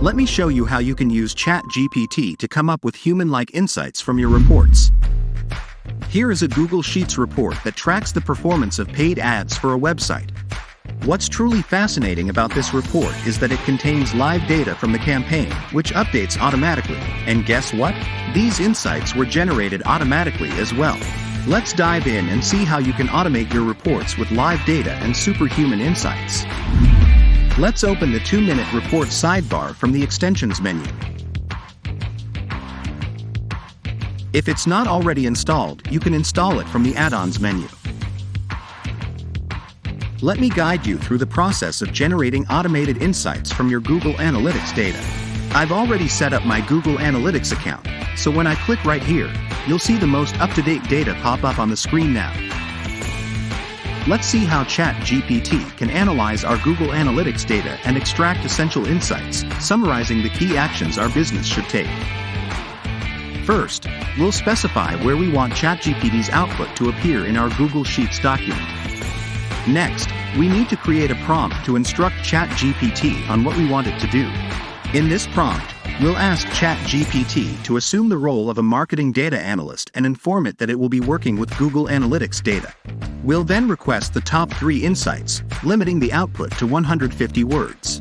Let me show you how you can use ChatGPT to come up with human-like insights from your reports. Here is a Google Sheets report that tracks the performance of paid ads for a website. What's truly fascinating about this report is that it contains live data from the campaign, which updates automatically. And guess what? These insights were generated automatically as well. Let's dive in and see how you can automate your reports with live data and superhuman insights. Let's open the 2-minute report sidebar from the extensions menu. If it's not already installed, you can install it from the add-ons menu. Let me guide you through the process of generating automated insights from your Google Analytics data. I've already set up my Google Analytics account, so when I click right here, you'll see the most up-to-date data pop up on the screen now. Let's see how ChatGPT can analyze our Google Analytics data and extract essential insights, summarizing the key actions our business should take. First, we'll specify where we want ChatGPT's output to appear in our Google Sheets document. Next, we need to create a prompt to instruct ChatGPT on what we want it to do. In this prompt, we'll ask ChatGPT to assume the role of a marketing data analyst and inform it that it will be working with Google Analytics data. We'll then request the top 3 insights, limiting the output to 150 words.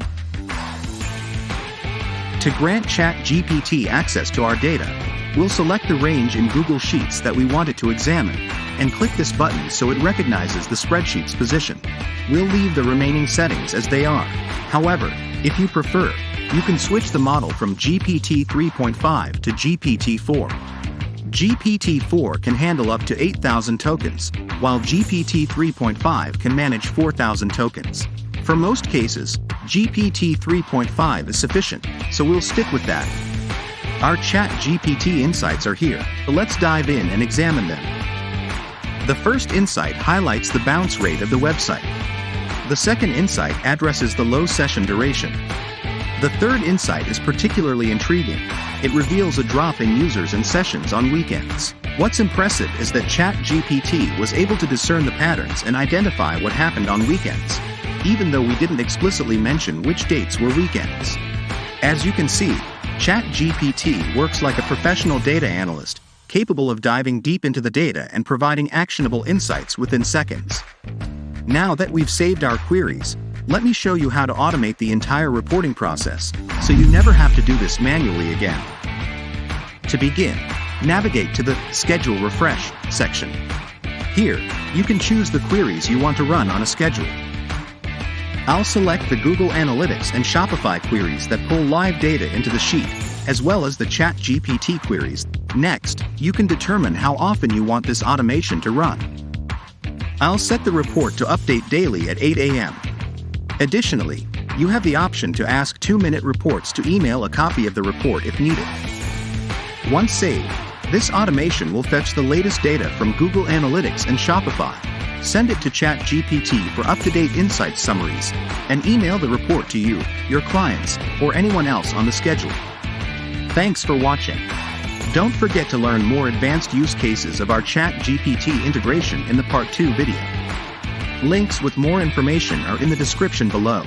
To grant ChatGPT access to our data, we'll select the range in Google Sheets that we want it to examine, and click this button so it recognizes the spreadsheet's position. We'll leave the remaining settings as they are. However, if you prefer, you can switch the model from GPT 3.5 to GPT-4. GPT-4 can handle up to 8,000 tokens, while GPT 3.5 can manage 4,000 tokens. For most cases, GPT 3.5 is sufficient, so we'll stick with that. Our ChatGPT insights are here, so let's dive in and examine them. The first insight highlights the bounce rate of the website. The second insight addresses the low session duration. The third insight is particularly intriguing. It reveals a drop in users and sessions on weekends. What's impressive is that ChatGPT was able to discern the patterns and identify what happened on weekends, even though we didn't explicitly mention which dates were weekends. As you can see, ChatGPT works like a professional data analyst, capable of diving deep into the data and providing actionable insights within seconds. Now that we've saved our queries, let me show you how to automate the entire reporting process, so you never have to do this manually again. To begin, navigate to the Schedule Refresh section. Here, you can choose the queries you want to run on a schedule. I'll select the Google Analytics and Shopify queries that pull live data into the sheet, as well as the ChatGPT queries. Next, you can determine how often you want this automation to run. I'll set the report to update daily at 8 a.m. Additionally, you have the option to ask 2-minute reports to email a copy of the report if needed. Once saved, this automation will fetch the latest data from Google Analytics and Shopify, send it to ChatGPT for up-to-date insight summaries, and email the report to you, your clients, or anyone else on the schedule. Thanks for watching. Don't forget to learn more advanced use cases of our ChatGPT integration in the Part 2 video. Links with more information are in the description below.